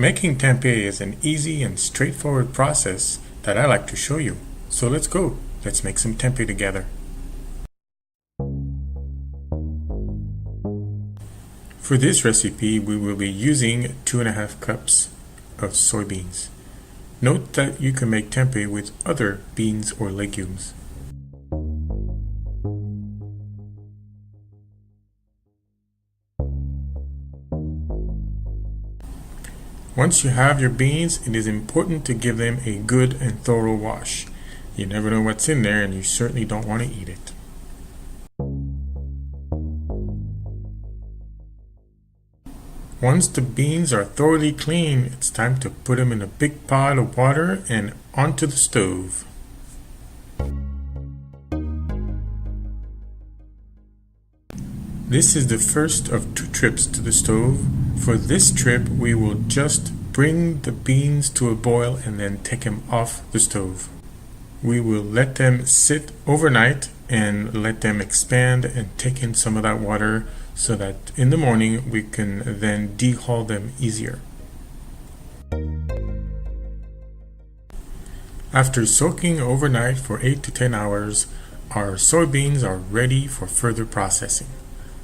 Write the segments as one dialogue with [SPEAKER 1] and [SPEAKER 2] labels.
[SPEAKER 1] Making tempeh is an easy and straightforward process that I like to show you. So let's go. Let's make some tempeh together. For this recipe, we will be using 2.5 cups of soybeans. Note that you can make tempeh with other beans or legumes. Once you have your beans, it is important to give them a good and thorough wash. You never know what's in there, and you certainly don't want to eat it. Once the beans are thoroughly clean, it's time to put them in a big pot of water and onto the stove. This is the first of 2 trips to the stove. For this trip, we will just bring the beans to a boil and then take them off the stove. We will let them sit overnight and let them expand and take in some of that water so that in the morning we can then dehull them easier. After soaking overnight for 8 to 10 hours, our soybeans are ready for further processing.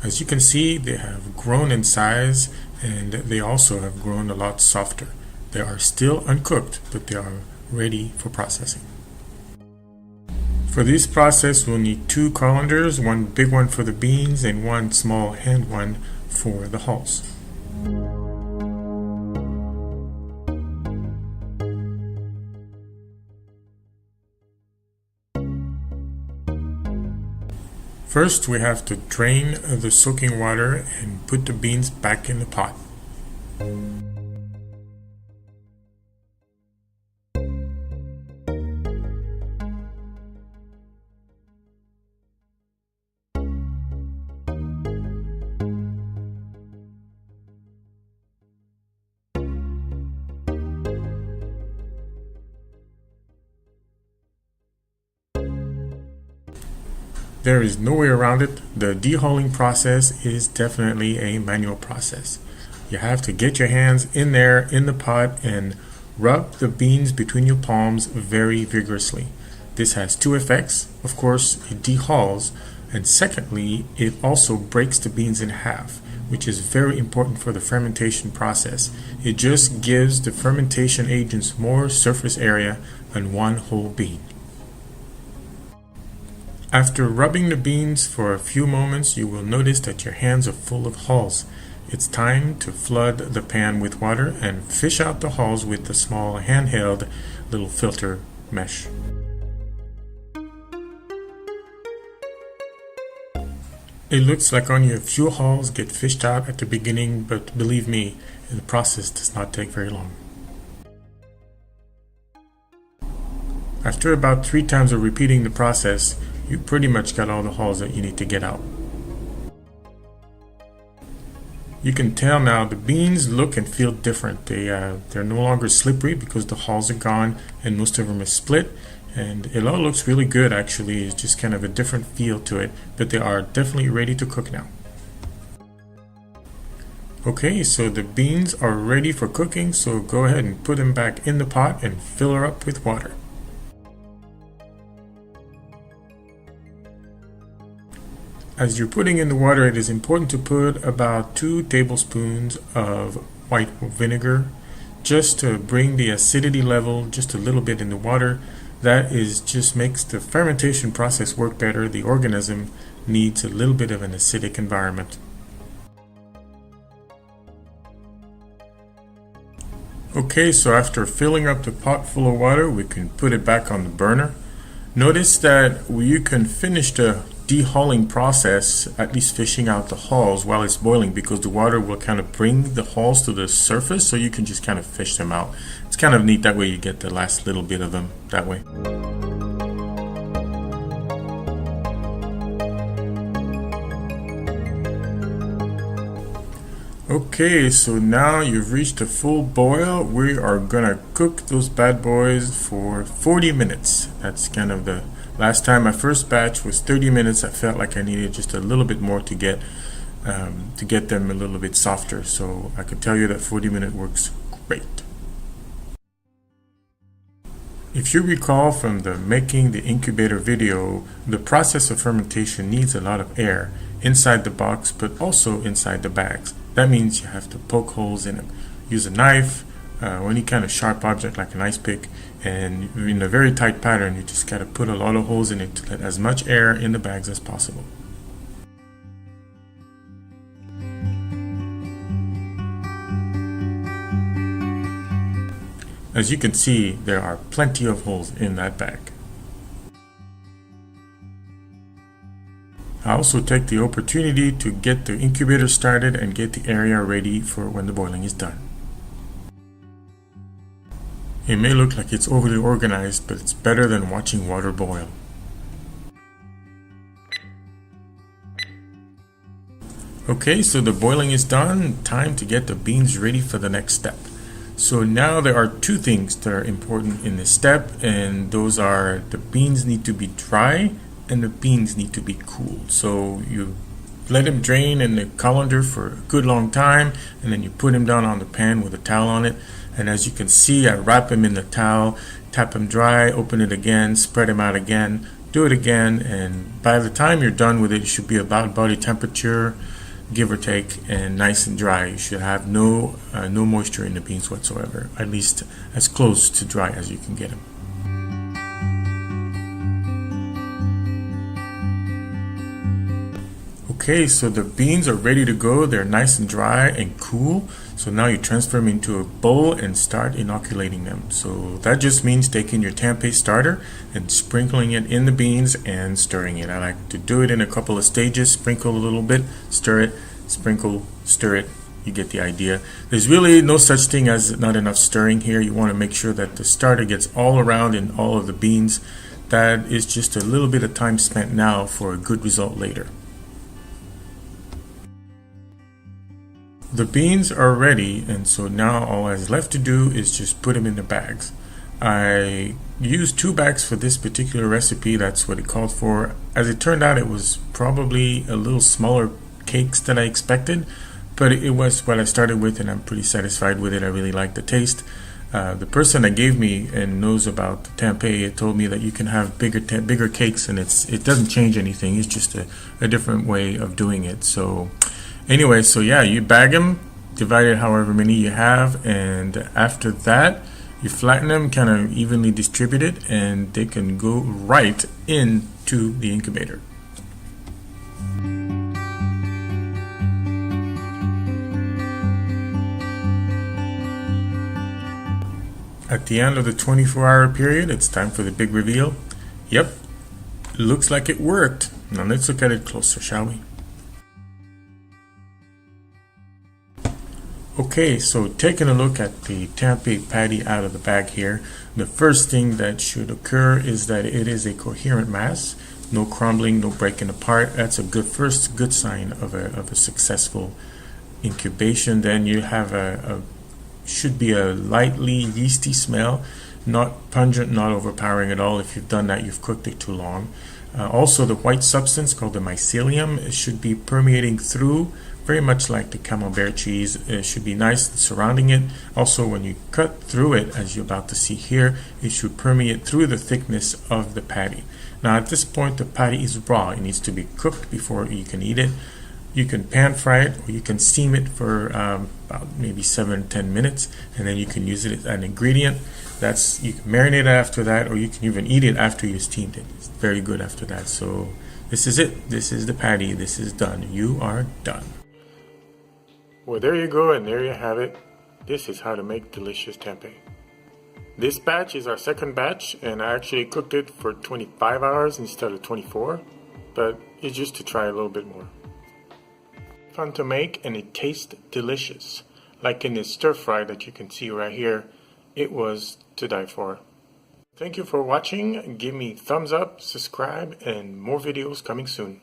[SPEAKER 1] As you can see, they have grown in size and they also have grown a lot softer. They are still uncooked, but they are ready for processing. For this process, we'll need 2 colanders, one big one for the beans and one small hand one for the hulls. First, we have to drain the soaking water and put the beans back in the pot. There is no way around it. The dehulling process is definitely a manual process. You have to get your hands in there in the pot and rub the beans between your palms very vigorously. This has 2 effects. Of course, it dehulls, and secondly, it also breaks the beans in half, which is very important for the fermentation process. It just gives the fermentation agents more surface area than one whole bean. After rubbing the beans for a few moments, you will notice that your hands are full of hulls. It's time to flood the pan with water and fish out the hulls with the small handheld little filter mesh. It looks like only a few hulls get fished out at the beginning, but believe me, the process does not take very long. After about 3 times of repeating the process, you pretty much got all the hulls that you need to get out. You can tell now the beans look and feel different. They're no longer slippery because the hulls are gone and most of them are split, and it all looks really good actually. It's just kind of a different feel to it, but they are definitely ready to cook now. Okay, so the beans are ready for cooking, so go ahead and put them back in the pot and fill her up with water. As you're putting in the water, it is important to put about 2 tablespoons of white vinegar just to bring the acidity level just a little bit in the water. That is just makes the fermentation process work better. The organism needs a little bit of an acidic environment. Okay, so after filling up the pot full of water, we can put it back on the burner. Notice that you can finish the dehulling process, at least fishing out the hulls while it's boiling, because the water will kind of bring the hulls to the surface, so you can just kind of fish them out. It's kind of neat that way. You get the last little bit of them that way. Okay, so now you've reached a full boil. We are gonna cook those bad boys for 40 minutes. That's kind of the last time. My first batch was 30 minutes. I felt like I needed just a little bit more to get them a little bit softer. So I could tell you that 40 minutes works rate. If you recall from the making the incubator video, the process of fermentation needs a lot of air inside the box, but also inside the bags. That means you have to poke holes in them. Use a knife or any kind of sharp object like an ice pick, and in a very tight pattern, you just got to put a lot of holes in it to let as much air in the bags as possible. As you can see, there are plenty of holes in that bag. I also take the opportunity to get the incubator started and get the area ready for when the boiling is done. It may look like it's overly organized, but it's better than watching water boil. Okay, so the boiling is done. Time to get the beans ready for the next step. So now there are two things that are important in this step, and those are the beans need to be dry and the beans need to be cool. So you let them drain in the colander for a good long time, and then you put them down on the pan with a towel on it. And as you can see, I wrap them in the towel, tap them dry, open it again, spread them out again, do it again, and by the time you're done with it, it should be about body temperature, give or take, and nice and dry. You should have no moisture in the beans whatsoever, at least as close to dry as you can get them. Okay, so the beans are ready to go. They're nice and dry and cool. So now you transfer them into a bowl and start inoculating them. So that just means taking your tempeh starter and sprinkling it in the beans and stirring it. I like to do it in a couple of stages. Sprinkle a little bit, stir it, sprinkle, stir it. You get the idea. There's really no such thing as not enough stirring here. You want to make sure that the starter gets all around in all of the beans. That is just a little bit of time spent now for a good result later. The beans are ready, and so now all that's left to do is just put them in the bags. I used 2 bags for this particular recipe. That's what it called for. As it turned out, it was probably a little smaller cakes than I expected, but it was what I started with, and I'm pretty satisfied with it. I really like the taste. The person that gave me and knows about the tempeh told me that you can have bigger cakes, and it doesn't change anything. It's just a different way of doing it. So anyway, so yeah, you bag them, divide it however many you have, and after that, you flatten them, kind of evenly distributed, and they can go right into the incubator. At the end of the 24-hour period, it's time for the big reveal. Yep, looks like it worked. Now let's look at it closer, shall we? Okay, so taking a look at the tempeh patty out of the bag here, the first thing that should occur is that it is a coherent mass. No crumbling, no breaking apart. That's a first good sign of a successful incubation. Then you have should be a lightly yeasty smell, not pungent, not overpowering at all. If you've done that, you've cooked it too long. Also, the white substance called the mycelium should be permeating through, very much like the camembert cheese. It should be nice surrounding it. Also, when you cut through it, as you're about to see here, it should permeate through the thickness of the patty. Now, at this point, the patty is raw. It needs to be cooked before you can eat it. You can pan fry it, or you can steam it for about maybe 7-10 minutes, and then you can use it as an ingredient. You can marinate it after that, or you can even eat it after you steamed it. It's very good after that. So this is it. This is the patty. This is done. You are done. Well, there you go, and there you have it. This is how to make delicious tempeh. This batch is our second batch, and I actually cooked it for 25 hours instead of 24, but it's just to try a little bit more. Fun to make, and it tastes delicious. Like in this stir fry that you can see right here, it was to die for. Thank you for watching. Give me thumbs up, subscribe, and more videos coming soon.